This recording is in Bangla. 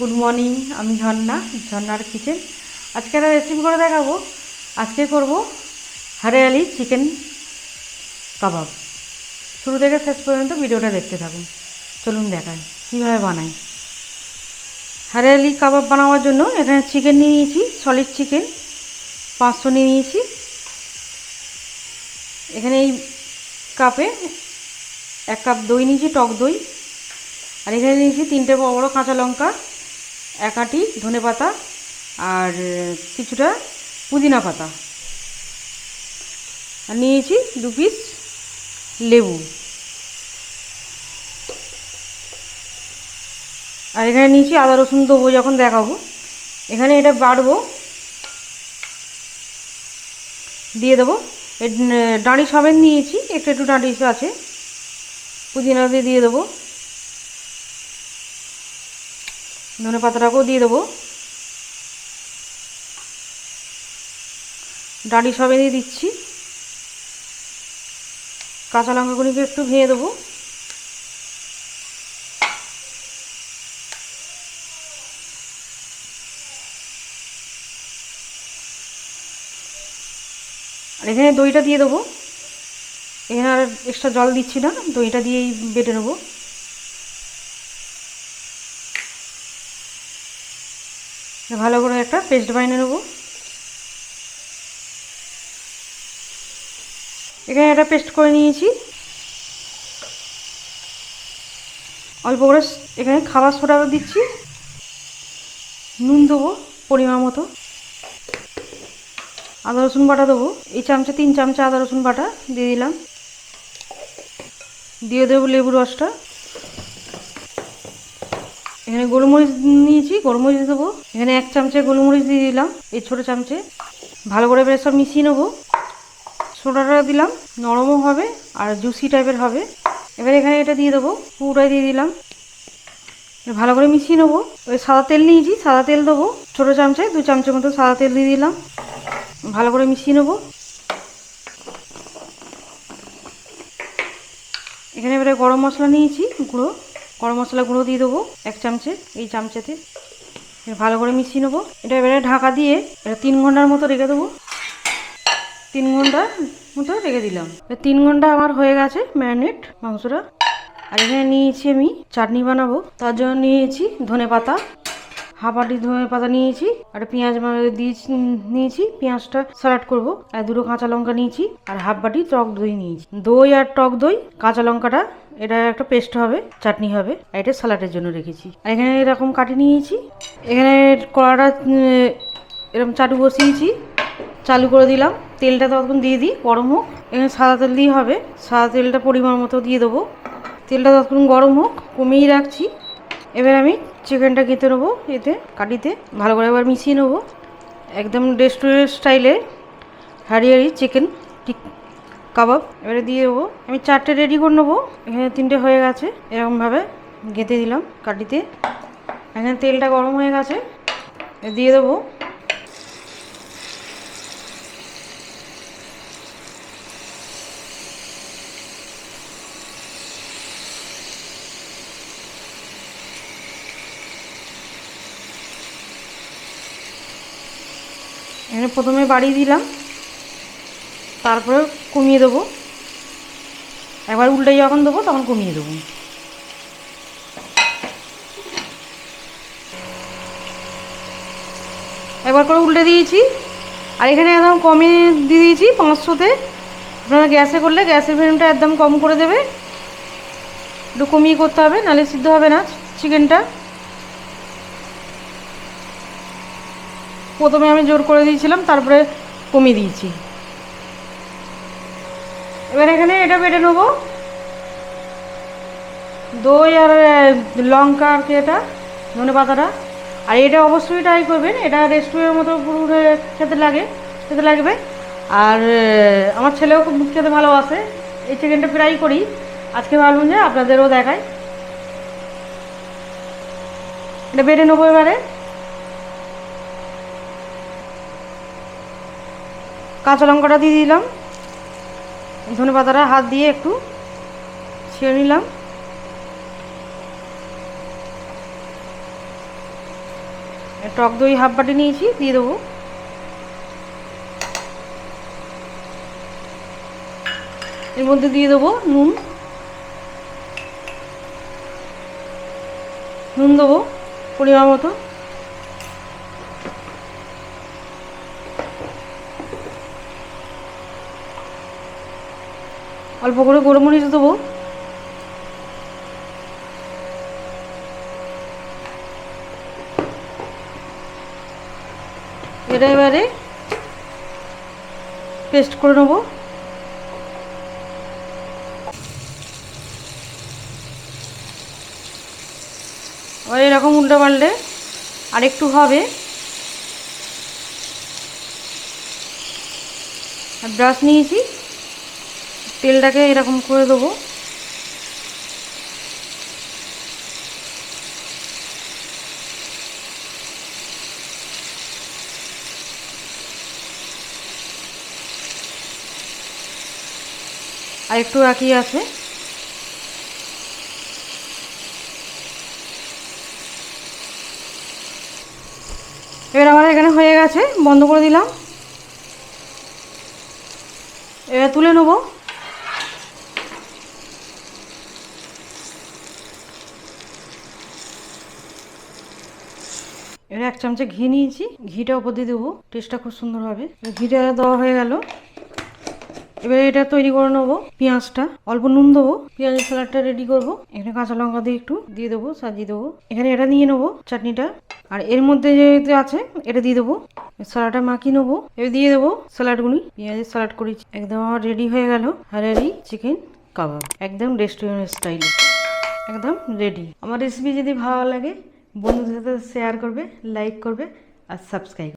Good morning. আমি ঝর্ণার কিচেন। আজকে একটা রেসিপি করে দেখাবো। আজকে করব হরিয়ালি চিকেন কাবাব। শুরু থেকে শেষ পর্যন্ত ভিডিওটা দেখতে থাকুন। চলুন দেখাই কীভাবে বানাই। হরিয়ালি কাবাব বানানোর জন্য এখানে চিকেন নিয়ে নিয়েছি, সলিড চিকেন 500 নিয়ে নিয়েছি। এখানে এই কাপে 1 কাপ দই নিয়েছি, টক দই। আর এখানে নিয়েছি 3টে বড় বড় কাঁচা লঙ্কা, 1 আঁটি ধনেপাতা আর কিছুটা পুদিনা পাতা। আর নিয়েছি 2 পিস লেবু। আর এখানে নিয়েছি আদা রসুন, দেবো যখন দেখাবো। এখানে এটা বাড়বো, দিয়ে দেবো। ডাঁড়ি সমেত নিয়েছি, একটু একটু ডাঁড়ি আছে। পুদিনা দিয়ে দেবো, ধনে পাতাটাকেও দিয়ে দেবো। ডাঁড়ি সমেত দিয়ে দিচ্ছি। কাঁচা লঙ্কাগুলিকে একটু ভেঙে দেবো। আর এখানে দইটা দিয়ে দেবো। এখানে আর এক্সট্রা জল দিচ্ছি না, দইটা দিয়েই বেটে নেবো। ভালো করে একটা পেস্ট বানিয়ে নেবো। এখানে একটা পেস্ট করে নিয়েছি। অল্প করে এখানে খাবার সোডা দিচ্ছি, নুন দেবো পরিমাণ মতো, আদা রসুন বাটা দেবো। এই চামচে 3 চামচা আদা রসুন বাটা দিয়ে দিলাম। দিয়ে দেবো লেবুর রসটা। এখানে গোলমরিচ নিয়েছি, গোলমরিচ দেবো। এখানে 1 চামচে গোলমরিচ দিয়ে দিলাম এই ছোটো চামচে। ভালো করে বেশ সব মিশিয়ে নেবো। সোডাটা দিলাম, নরমও হবে আর জুসি টাইপের হবে। এবার এখানে এটা দিয়ে দেবো, পুরোটাই দিয়ে দিলাম। ভালো করে মিশিয়ে নেবো। ওই সাদা তেল নিয়েছি, সাদা তেল দেবো ছোটো চামচে, 2 চামচের মতো সাদা তেল দিয়ে দিলাম। ভালো করে মিশিয়ে নেবো। এখানে এবারে গরম মশলা নিয়েছি গুঁড়ো, গরম মশলা গুঁড়ো দিয়ে দেবো 1 চামচে এই চামচেতে। ভালো করে মিশিয়ে নেবো। এটা এবারে ঢাকা দিয়ে এটা 3 ঘন্টার মতো রেখে দেবো। 3 ঘন্টার মতো রেখে দিলাম। 3 ঘন্টা আমার হয়ে গেছে ম্যারিনেট মাংসটা। আর এখানে নিয়েছি আমি চাটনি বানাবো, তার জন্য নিয়েছি ধনে পাতা, হাফ আঁটি ধনে পাতা নিয়েছি। আর পেঁয়াজ নিয়েছি, পেঁয়াজটা স্যালাড করব। আর 2টো কাঁচা লঙ্কা নিয়েছি আর হাফ বাটি টক দই নিয়েছি। দই আর টক দই, কাঁচা লঙ্কাটা এটা একটা পেস্ট হবে, চাটনি হবে। আর এটা স্যালাডের জন্য রেখেছি। আর এখানে এরকম কাটি নিয়েছি। এখানে কড়াটা এরকম চাটু বসিয়েছি, চালু করে দিলাম। তেলটা তখন দিয়ে দিই, গরম হোক। এখানে সাদা তেল দিয়ে হবে, সাদা তেলটা পরিমাণ মতো দিয়ে দেবো। তেলটা তখন গরম হোক, কমিয়ে রাখছি। এবার আমি চিকেনটা গেঁথে নেবো এতে কাটিতে। ভালো করে এবার মিশিয়ে নেবো, একদম রেস্টুরেন্ট স্টাইলে হরিয়ালি চিকেন কাবাব। এবারে দিয়ে দেবো। আমি 4টে রেডি করে নেবো। এখানে 3টে হয়ে গেছে, এরকমভাবে গেঁথে দিলাম কাটিতে। এখানে তেলটা গরম হয়ে গেছে, দিয়ে দেবো। এখানে প্রথমে বাড়িয়ে দিলাম, তারপরে কমিয়ে দেবো। একবার উল্টে যখন দেবো তখন কমিয়ে দেবো। একবার করে উল্টে দিয়েছি। আর এখানে একদম কমে দিয়ে দিয়েছি 500-তে। আপনারা গ্যাসে করলে গ্যাসের ফ্লেমটা একদম কম করে দেবে, একটু কমিয়ে করতে হবে, নাহলে সিদ্ধ হবে না চিকেনটা। প্রথমে আমি জোর করে দিয়েছিলাম, তারপরে কমিয়ে দিয়েছি। এবার এখানে এটা বেটে নেবো, দই আর লঙ্কা আর কি এটা ধনে পাতাটা। আর এটা অবশ্যই ট্রাই করবেন, এটা রেস্টুরেন্টের মতো পুরো খেতে লাগবে। আর আমার ছেলেও খুব খেতে ভালোবাসে। এই চিকেনটা প্রায় করি, আজকে ভাবলাম যে আপনাদেরও দেখাই। এটা বেটে নেবো। এবারে কাঁচা লঙ্কাটা দিয়ে দিলাম, ধনে পাতাটা হাত দিয়ে একটু ছিঁড়ে নিলাম। টক দই হাফ বাটি নিয়েছি, দিয়ে দেবো। এর মধ্যে দিয়ে দেবো নুন, দেবো পরিমাণ মতো। অল্প করে গোলমরিচ দেবো। এটা এবারে পেস্ট করে নেবো। এবার এরকম উল্টো পাল্টে আরেকটু হবে। ব্রাশ নিয়েছি, তেলটাকে এরকম করে দেবো। আর একটু বাকি আছে। এবার আমার এখানে হয়ে গেছে, বন্ধ করে দিলাম। এবার তুলে নেবো। এবার 1 চামচে ঘি নিয়েছি, ঘিটা উপর দিয়ে দেবো, টেস্টটা খুব সুন্দর হবে। ঘিটা দেওয়া হয়ে গেল। এবারে এটা তৈরি করে নেবো। পেঁয়াজটা অল্প নুন দেবো, পেঁয়াজের স্যালাডটা রেডি করবো। এখানে কাঁচা লঙ্কা দিয়ে একটু দিয়ে দেবো, সাজিয়ে দেবো। এখানে এটা নিয়ে নেবো চাটনিটা, আর এর মধ্যে যে আছে এটা দিয়ে দেবো। স্যালাডটা মাখিয়ে নেবো, এবার দিয়ে দেবো স্যালাডগুলি। পেঁয়াজের স্যালাড করেছি, একদম আমার রেডি হয়ে গেল। হারারি চিকেন কাবাব, একদম রেস্টুরেন্ট স্টাইলে, একদম রেডি। আমার রেসিপি যদি ভালো লাগে বন্ধুদের সাথে শেয়ার করবে, লাইক করবে আর সাবস্ক্রাইব।